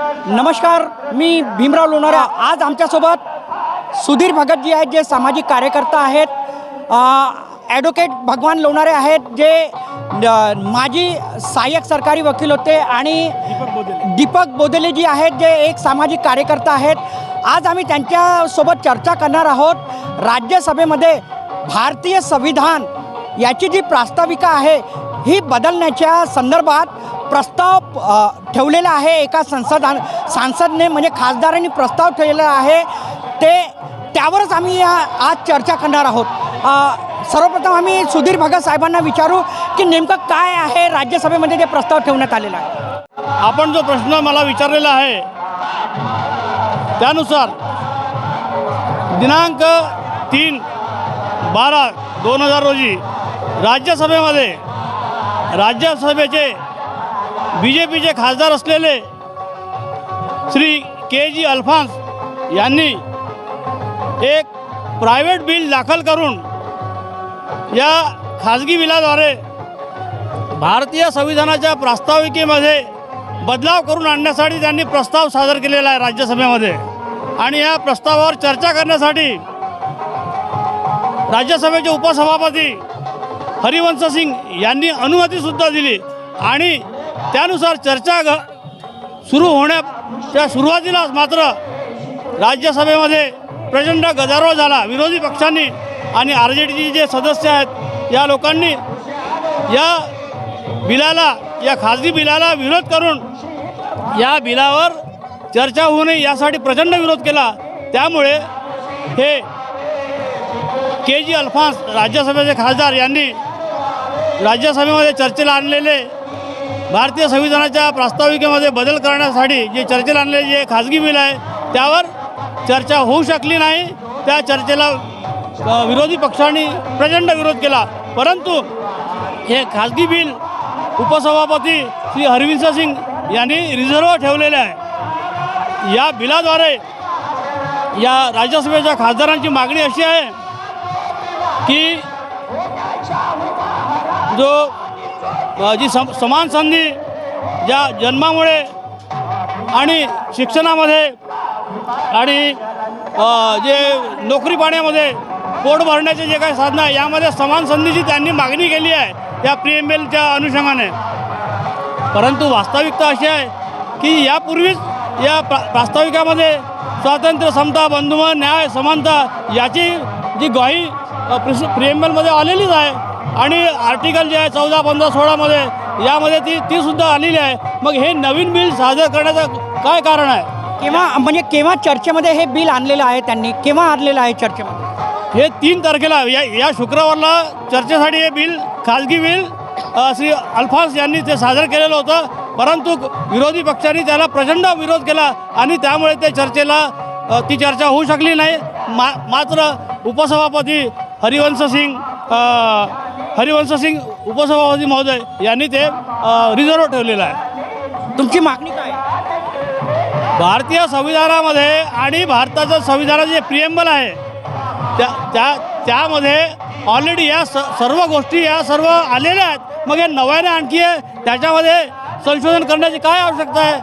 नमस्कार, मी भीमराव लोणारे। आज आमच्यासोबत सुधीर भगत जी आहेत, जे सामाजिक कार्यकर्ता आहेत। ॲडव्होकेट भगवान लोणारे आहेत, जे माजी सहाय्यक सरकारी वकील होते, आणि दीपक बोदेले जी आहेत, जे एक सामाजिक कार्यकर्ता आहेत। आज आम्ही त्यांच्यासोबत चर्चा करणार आहोत। राज्यसभेमध्ये भारतीय संविधान याची जी प्रास्ताविका आहे ही बदलण्याच्या संदर्भात प्रस्ताव ठेवलेला आहे। एका सांसदने म्हणजे खासदारांनी प्रस्ताव ठेवलेला आहे, त्यावरच आम्ही आज चर्चा करणार आहोत। सर्वप्रथम आम्ही सुधीर भगत साहेबांना विचारू की नेमकं काय आहे राज्यसभेमध्ये जे प्रस्ताव ठेवण्यात आलेला आहे। आपण जो प्रश्न मला विचारलेला आहे त्यानुसार दिनांक 3/12/2000 रोजी राज्यसभेचे BJPचे खासदार असलेले श्री KG अल्फान्स यांनी एक प्रायव्हेट बिल दाखल करून या खाजगी बिलाद्वारे भारतीय संविधानाच्या प्रास्ताविकेमध्ये बदलाव करून आणण्यासाठी त्यांनी प्रस्ताव सादर केलेला आहे राज्यसभेमध्ये। आणि या प्रस्तावावर चर्चा करण्यासाठी राज्यसभेचे उपसभापती हरिवंश सिंग यांनी अनुमतीसुद्धा दिली, आणि त्यानुसार चर्चा सुरू होण्याच्या सुरुवातीलाच मात्र राज्यसभेमध्ये प्रचंड गदारोळ झाला। विरोधी पक्षांनी आणि RJDचे जे सदस्य आहेत या लोकांनी या खाजगी बिलाला विरोध करून या बिलावर चर्चा होऊ नये यासाठी प्रचंड विरोध केला। त्यामुळे हे KG अल्फान्स राज्यसभेचे खासदार यांनी राज्यसभेमध्ये चर्चेला आणलेले भारतीय संविधानाच्या प्रास्ताविकेमध्ये बदल करण्यासाठी जे चर्चेला आणलेले जे खाजगी बिल आहे त्यावर चर्चा होऊ शकली नाही। त्या चर्चेला विरोधी पक्षांनी प्रचंड विरोध केला, परंतु हे खाजगी बिल उपसभापती श्री हरविंश सिंग यांनी रिझर्व्ह ठेवलेले आहे। या बिलाद्वारे या राज्यसभेच्या खासदारांची मागणी अशी आहे की जी समान संधी ज्या जन्मामुळे आणि शिक्षणामध्ये आणि जे नोकरी पाण्यामध्ये पोट भरण्याचे जे काही साधनं आहे यामध्ये समान संधीची त्यांनी मागणी केली आहे या प्रिएम्बलच्या अनुषंगाने। परंतु वास्तविकता अशी आहे की यापूर्वीच या प्रास्ताविकामध्ये स्वातंत्र्य, समता, बंधुत्व, न्याय, समानता याची जी ग्वाही प्रिएम्बलमध्ये आलेलीच आहे, आणि आर्टिकल जे आहे 14, 15, 16मध्ये यामध्ये ती सुद्धा आलेली आहे। मग हे नवीन बिल सादर करण्याचं काय कारण आहे? केव्हा चर्चेमध्ये हे बिल आणलेलं आहे? त्यांनी केव्हा आणलेलं आहे चर्चेमध्ये? हे 3 तारखेला या शुक्रवारला चर्चेसाठी हे बिल, खाजगी बिल श्री अल्फान्स यांनी ते सादर केलेलं होतं, परंतु विरोधी पक्षांनी त्याला प्रचंड विरोध केला आणि त्यामुळे ती चर्चा होऊ शकली नाही। मात्र उपसभापती हरिवंश सिंग उपसभापती महोदय यांनी ते रिझर्व्ह ठेवलेलं आहे। तुमची मागणी काय? भारतीय संविधानामध्ये आणि भारताचं संविधानाचे जे प्रिएम्बल आहे त्यामध्ये ऑलरेडी या सर्व गोष्टी सर्व आलेल्या आहेत। मग हे नव्याने आणखी त्याच्यामध्ये संशोधन करण्याची काय आवश्यकता आहे?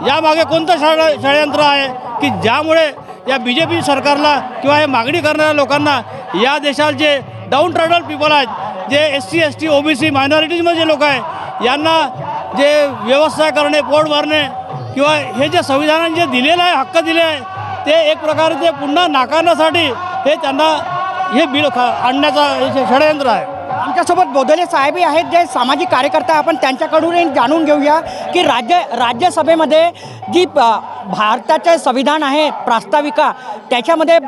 यामागे कोणतं षडयंत्र आहे की ज्यामुळे या BJP सरकारला किंवा हे मागणी करणाऱ्या लोकांना, या देशात जे डाऊन ट्रायबल पीपल आहेत, जे SC ST OBC मायनॉरिटीजमध्ये जे लोक आहेत, यांना जे व्यवसाय करणे, पोट भरणे किंवा हे जे संविधानाने जे दिलेलं आहे, हक्क दिले आहे, ते एक प्रकारे ते पुन्हा नाकारण्यासाठी हे बिल आणण्याचा षडयंत्र आहे। आमच्यासोबत बोदेले साहेबही आहेत, जे सामाजिक कार्यकर्ता। आपण त्यांच्याकडून जाणून घेऊया की राज्यसभेमध्ये जी भारताचे संविधान आहे प्रास्ताविका, त्याच्यामध्ये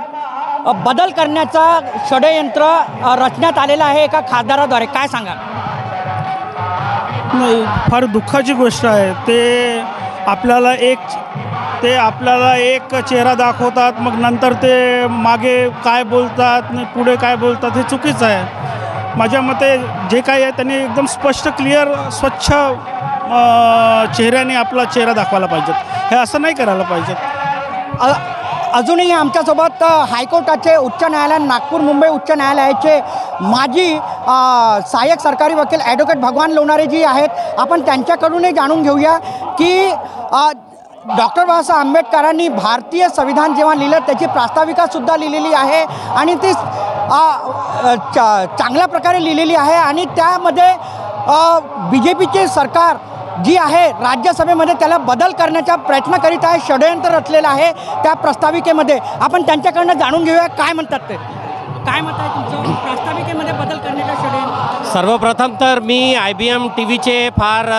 बदल करण्याचा षडयंत्र रचण्यात आलेला आहे एका खासदाराद्वारे। काय सांगा? फार दुःखाची गोष्ट आहे। ते आपल्याला एक चेहरा दाखवतात, मग नंतर ते मागे काय बोलतात, पुढे काय बोलतात, हे चुकीचं आहे। माझ्या मते जे काही आहे त्यांनी एकदम स्पष्ट, क्लिअर, स्वच्छ चेहऱ्याने आपला चेहरा दाखवायला पाहिजे। हे असं नाही करायला पाहिजे। अजूनही आमच्यासोबत हायकोर्टाचे, उच्च न्यायालय, नागपूर मुंबई उच्च न्यायालयाचे माजी सहाय्यक सरकारी वकील ॲडव्होकेट भगवान लोणारे जी आहेत। आपण त्यांच्याकडूनही जाणून घेऊया की डॉक्टर बाबासाहेब आंबेडकरांनी भारतीय संविधान जेव्हा लिहिलं त्याची प्रास्ताविकासुद्धा लिहिलेली आहे आणि ती चांगल्या प्रकारे लिहिलेली आहे आणि त्यामध्ये BJPचे सरकार जी आहे राज्यसभेमध्ये त्याला बदल करण्याचा प्रयत्न करीत आहे, षडयंत्र रचलेलं आहे त्या प्रस्ताविकेमध्ये. आपण त्यांच्याकडनं जाणून घेऊया काय म्हणतात ते. काय मत आहे तुमचं प्रस्ताविकेमध्ये बदल करण्याचा षडयंत्र? सर्वप्रथम तर मी IBM TVचे फार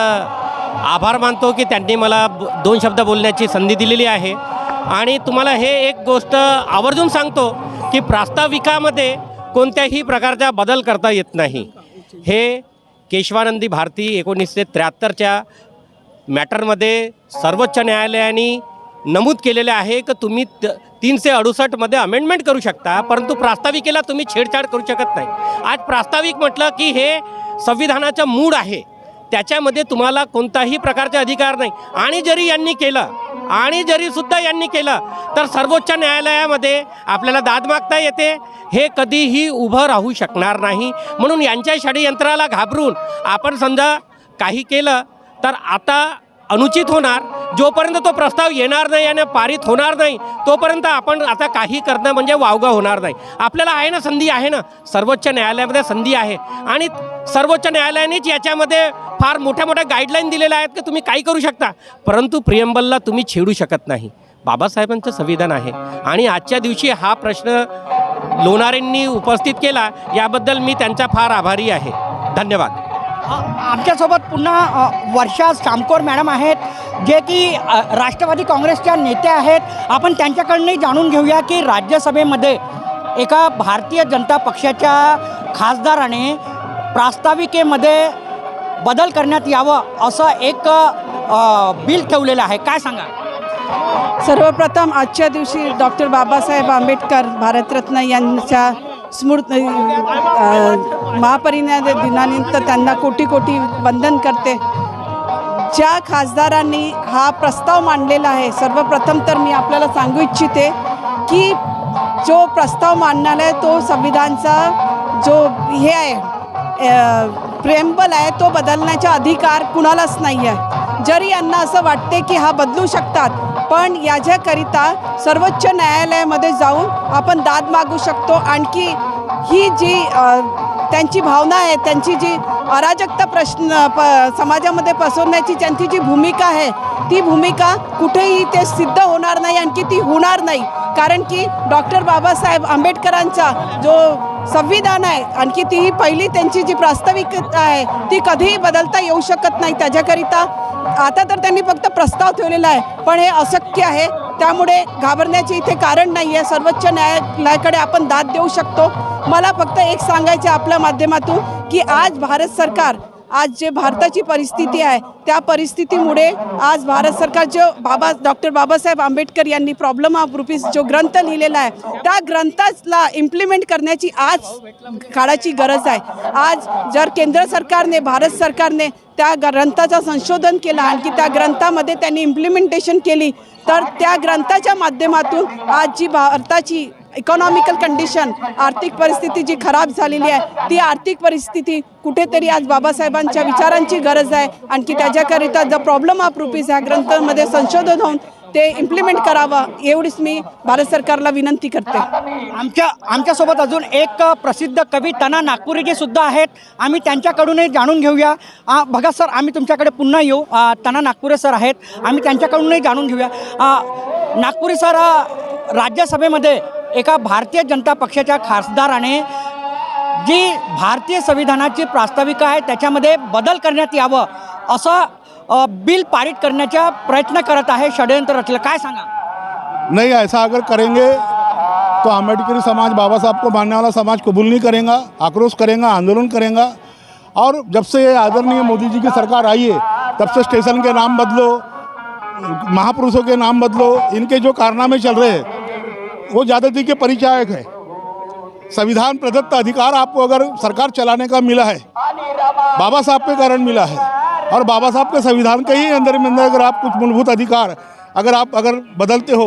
आभार मानतो की त्यांनी मला 2 शब्द बोलण्याची संधी दिलेली आहे. आणि तुम्हाला हे एक गोष्ट आवर्जून सांगतो की प्रास्ताविकामध्ये कोणत्याही प्रकारचा बदल करता येत नाही. हे केशवानंदी भारती 1973च्या मॅटरमध्ये सर्वोच्च न्यायालयाने नमूद केलेले आहे की तुम्ही 368मध्ये अमेंडमेंट करू शकता, परंतु प्रास्ताविकेला तुम्ही छेडछाड करू शकत नाही. आज प्रास्ताविक म्हटलं की हे संविधानाचं मूळ आहे, त्याच्यामध्ये तुम्हाला कोणताही प्रकारचे अधिकार नाही. आणि जरी यांनी केलं तर सर्वोच्च न्यायालयामध्ये आपल्याला दाद मागता येते, हे कधीही उभं राहू शकणार नाही. म्हणून यांच्या षडयंत्राला घाबरून आपण समजा काही केलं तर आता अनुचित होणार. जोपर्यंत तो प्रस्ताव येणार नाही आणि पारित होणार नाही तोपर्यंत आपण आता काही करणं म्हणजे वावगं होणार नाही. आपल्याला आहे ना, संधी आहे ना, सर्वोच्च न्यायालयामध्ये संधी आहे आणि सर्वोच्च न्यायालयानेच याच्यामध्ये फार मोठ्या मोठ्या गाईडलाईन दिलेल्या आहेत की तुम्ही काही करू शकता, परंतु प्रियम्बलला तुम्ही छेडू शकत नाही. बाबासाहेबांचं संविधान आहे आणि आजच्या दिवशी हा प्रश्न लोणारेंनी उपस्थित केला, याबद्दल मी त्यांचा फार आभारी आहे. धन्यवाद. आमच्यासोबत पुन्हा वर्षा शामकोर मॅडम आहेत, जे की राष्ट्रवादी काँग्रेसच्या नेत्या आहेत. आपण त्यांच्याकडनंही जाणून घेऊया की राज्यसभेमध्ये एका भारतीय जनता पक्षाच्या खासदाराने प्रास्ताविकेमध्ये बदल करण्यात यावं असं एक बिल ठेवलेलं आहे. काय सांगा? सर्वप्रथम आजच्या दिवशी डॉक्टर बाबासाहेब आंबेडकर भारतरत्न यांच्या महापरिनिर्वाण दिनानिमित्त त्यांना कोटी कोटी वंदन करते. ज्या खासदारांनी हा प्रस्ताव मांडलेला आहे, सर्वप्रथम तर मी आपल्याला सांगू इच्छिते की जो प्रस्ताव मांडणार आहे तो संविधानचा जो हे आहे प्रेम्बल आहे तो बदलण्याचा अधिकार कुणालाच नाही आहे. जरी यांना असं वाटते की हा बदलू शकतात, पण याच्याकरिता सर्वोच्च न्यायालयामध्ये जाऊन आपण दाद मागू शकतो. आणखी ही जी त्यांची भावना आहे, त्यांची जी अराजकता समाजामध्ये पसरवण्याची त्यांची जी भूमिका आहे, ती भूमिका कुठेही ते सिद्ध होणार नाही, आणखी ती होणार नाही. कारण की डॉक्टर बाबासाहेब आंबेडकरांचा जो संविधान आहे, आणखी ती पहिली त्यांची जी प्रास्ताविकता आहे ती कधीही बदलता येऊ शकत नाही. त्याच्याकरिता आता तर त्यांनी फक्त प्रस्ताव ठेवलेला आहे, पण हे अशक्य आहे. त्यामुळे घाबरण्याचे इथे कारण नाही आहे. सर्वोच्च न्यायालयाकडे आपण दाद देऊ शकतो. मला फक्त एक सांगायचं आपल्या माध्यमातून की आज भारत सरकार, आज जे भारताची परिस्थिती आहे त्या परिस्थितीमुळे आज भारत सरकार जो डॉक्टर बाबासाहेब आंबेडकर यांनी प्रॉब्लेम ऑफ रुपीज जो ग्रंथ लिहिलेला आहे, त्या ग्रंथाला इम्प्लिमेंट करण्याची आज काळाची गरज आहे. आज जर केंद्र सरकारने, भारत सरकारने त्या ग्रंथाचं संशोधन केलं, आणखी त्या ग्रंथामध्ये त्यांनी इम्प्लिमेंटेशन केली, तर त्या ग्रंथाच्या माध्यमातून आज जी भारताची इकॉनॉमिकल कंडिशन, आर्थिक परिस्थिती जी खराब झालेली आहे, ती आर्थिक परिस्थिती कुठेतरी आज बाबासाहेबांच्या विचारांची गरज आहे. आणखी त्याच्याकरिता द प्रॉब्लेम ऑफ रुपीज ह्या ग्रंथामध्ये संशोधन होऊन ते इम्प्लिमेंट करावं, एवढीच मी भारत सरकारला विनंती करते. आमच्यासोबत अजून एक प्रसिद्ध कवी तना नागपुरे जे सुद्धा आहेत, आम्ही त्यांच्याकडूनही जाणून घेऊया. बघा सर, आम्ही तुमच्याकडे पुन्हा येऊ. तना नागपुरे सर आहेत, आम्ही त्यांच्याकडूनही जाणून घेऊया. नागपुरे सर, राज्यसभेमध्ये एका भारतीय जनता पक्षाच्या खासदाराने जी भारतीय संविधानाची प्रास्ताविका आहे त्याच्यामध्ये बदल करण्यात यावं असं बिल पारित करण्याचा प्रयत्न करत आहे, षडयंत्र रचलं. काय सांगा? नहीं, ऐसा अगर करेंगे तो अम्बेडकरी समाज बाबा साहब को मानने वाला समाज कबूल नहीं करेगा, आक्रोश करेगा, आंदोलन करेगा. और जब से ये आदरणीय मोदी जी की सरकार आई है तब से स्टेशन के नाम बदलो, महापुरुषों के नाम बदलो, इनके जो कारनामे चल रहे हैं वो ज़्यादती के परिचायक है. संविधान प्रदत्त अधिकार आपको अगर सरकार चलाने का मिला है, बाबा साहब के कारण मिला है. और बाबा साहब के संविधान के ही अंदर में अगर आप कुछ मूलभूत अधिकार अगर बदलते हो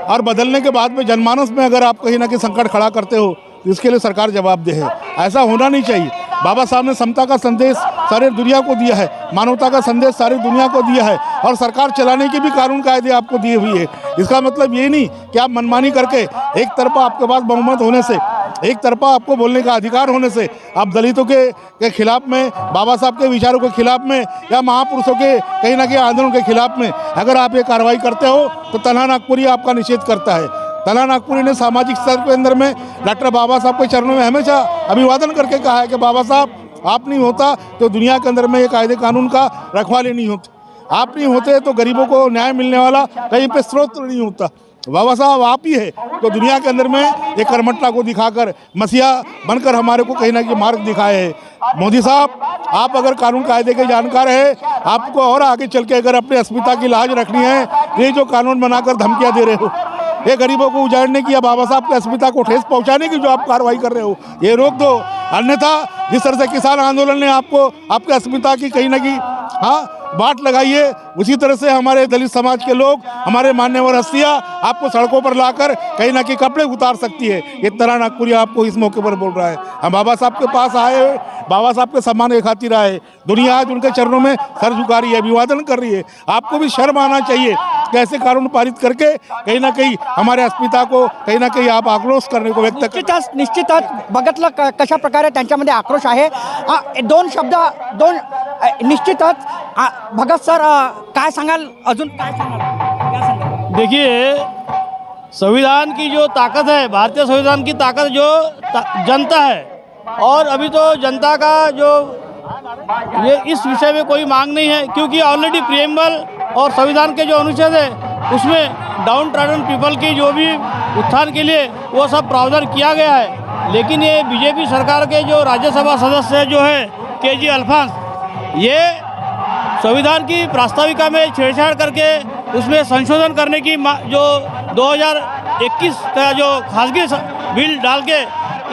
और बदलने के बाद में जनमानस में अगर आप कहीं ना कहीं संकट खड़ा करते हो तो इसके लिए सरकार जवाबदेह है। ऐसा होना नहीं चाहिए। बाबा साहब ने समता का संदेश सारे दुनिया को दिया है, मानवता का संदेश सारी दुनिया को दिया है, और सरकार चलाने की भी कानून कायदे आपको दिए हुई है। इसका मतलब ये नहीं कि आप मनमानी करके एक तरफा आपके पास बहुमत होने से, एक तरफा आपको बोलने का अधिकार होने से आप दलितों के खिलाफ में, बाबा साहब के विचारों के खिलाफ में, या महापुरुषों के कहीं ना कहीं आंदोलन के खिलाफ में अगर आप ये कार्रवाई करते हो तो तन्हा नागपुरी आपका निषेध करता है। तन्हा नागपुरी ने सामाजिक स्तर के अंदर में डॉक्टर बाबा साहब के चरणों में हमेशा अभिवादन करके कहा है कि बाबा साहब आप नहीं होता तो दुनिया के अंदर में ये कायदे कानून का रखवाले नहीं होते, आप नहीं होते तो गरीबों को न्याय मिलने वाला कहीं पे स्रोत नहीं होता। बाबा साहब आप ही है तो दुनिया के अंदर में एक कर्मठता को दिखाकर मसीहा बनकर हमारे को कहीं ना कहीं मार्ग दिखाए है। मोदी साहब आप अगर कानून कायदे के जानकार है, आपको और आगे चल के अगर अपने अस्मिता की लाज रखनी है, ये जो कानून बनाकर धमकियाँ दे रहे हो, ये गरीबों को उजाड़ने की या बाबा साहब की अस्मिता को ठेस पहुंचाने की जो आप कार्रवाई कर रहे हो, ये रोक दो। अन्यथा जिस तरह से किसान आंदोलन ने आपको आपके अस्मिता की कहीं ना कहीं बाट लगाई है, उसी तरह से हमारे दलित समाज के लोग, हमारे मान्यवर हस्तियाँ आपको सड़कों पर लाकर कहीं ना कहीं कपड़े उतार सकती है। ये तन्हा नागपुरी आपको इस मौके पर बोल रहा है। हम बाबा साहब के पास आए हुए, बाबा साहब के सम्मान के खातिर आए, दुनिया आज उनके चरणों में सर झुका रही है, अभिवादन कर रही है। आपको भी शर्म आना चाहिए कि ऐसे कानून पारित करके कहीं ना कहीं हमारे अस्मिता को कहीं ना कहीं आप आक्रोश करने को व्यक्त कर। निश्चितच बघितलं कशा प्रकारे त्यांच्यामध्ये आक्रोश आहे। दोन शब्द निश्चितच भगत सर काय सांगाल, अजून काय सांगाल? देखिए, संविधान की जो ताकत है, भारतीय संविधान की ताकत जो जनता है, और अभी तो जनता का जो ये इस विषय में कोई मांग नहीं है, क्योंकि ऑलरेडी प्रिएम्बल और संविधान के जो अनुच्छेद है उसमें डाउन ट्राडन पीपल की जो भी उत्थान के लिए वो सब प्रावधान किया गया है। लेकिन ये बीजेपी सरकार के जो राज्यसभा सदस्य जो है केजी अल्फांस, ये संविधान की प्रास्ताविका में छेड़छाड़ करके उसमें संशोधन करने की जो 2021 का जो खासगी बिल डाल के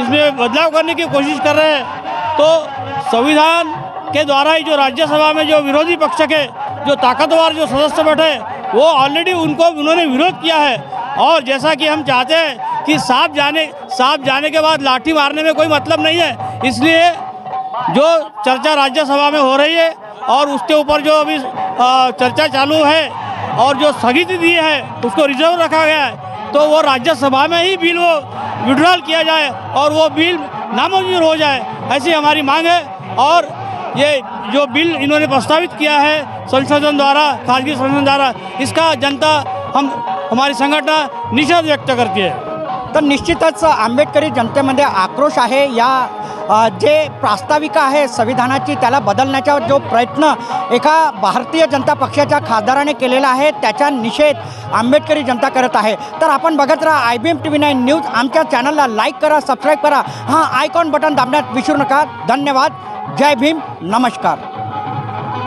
इसमें बदलाव करने की कोशिश कर रहे हैं। तो संविधान के द्वारा ही जो राज्यसभा में जो विरोधी पक्ष के जो ताकतवर जो सदस्य बैठे, वो ऑलरेडी उन्होंने विरोध किया है। और जैसा कि हम चाहते हैं कि सांप जाने के बाद लाठी मारने में कोई मतलब नहीं है, इसलिए जो चर्चा राज्यसभा में हो रही है और उसके ऊपर जो अभी चर्चा चालू है और जो स्थगिति दी है उसको रिजर्व रखा गया है, तो वो राज्यसभा में ही बिल वो विड्रॉल किया जाए और वो बिल नामंजूर हो जाए, ऐसी हमारी मांग है। और ये जो बिल इन्होंने प्रस्तावित किया है संशोधन द्वारा, खासगी संशोधन द्वारा, इसका जनता हमारी संघटना निषेध व्यक्त करती है। तर निश्चितच आंबेडकरी जनतेमध्ये आक्रोश आहे। या जे प्रास्ताविका आहे संविधानाची त्याला बदलण्याचा जो प्रयत्न एका भारतीय जनता पक्षाच्या खासदाराने केलेला आहे, त्याचा निषेध आंबेडकरी जनता करत आहे। तर आपण बघत राहा IBM TV9 न्यूज। आमच्या चॅनलला लाईक करा, सबस्क्राईब करा, आयकॉन बटन दाबण्यात विसरू नका। धन्यवाद। जय भीम, नमस्कार।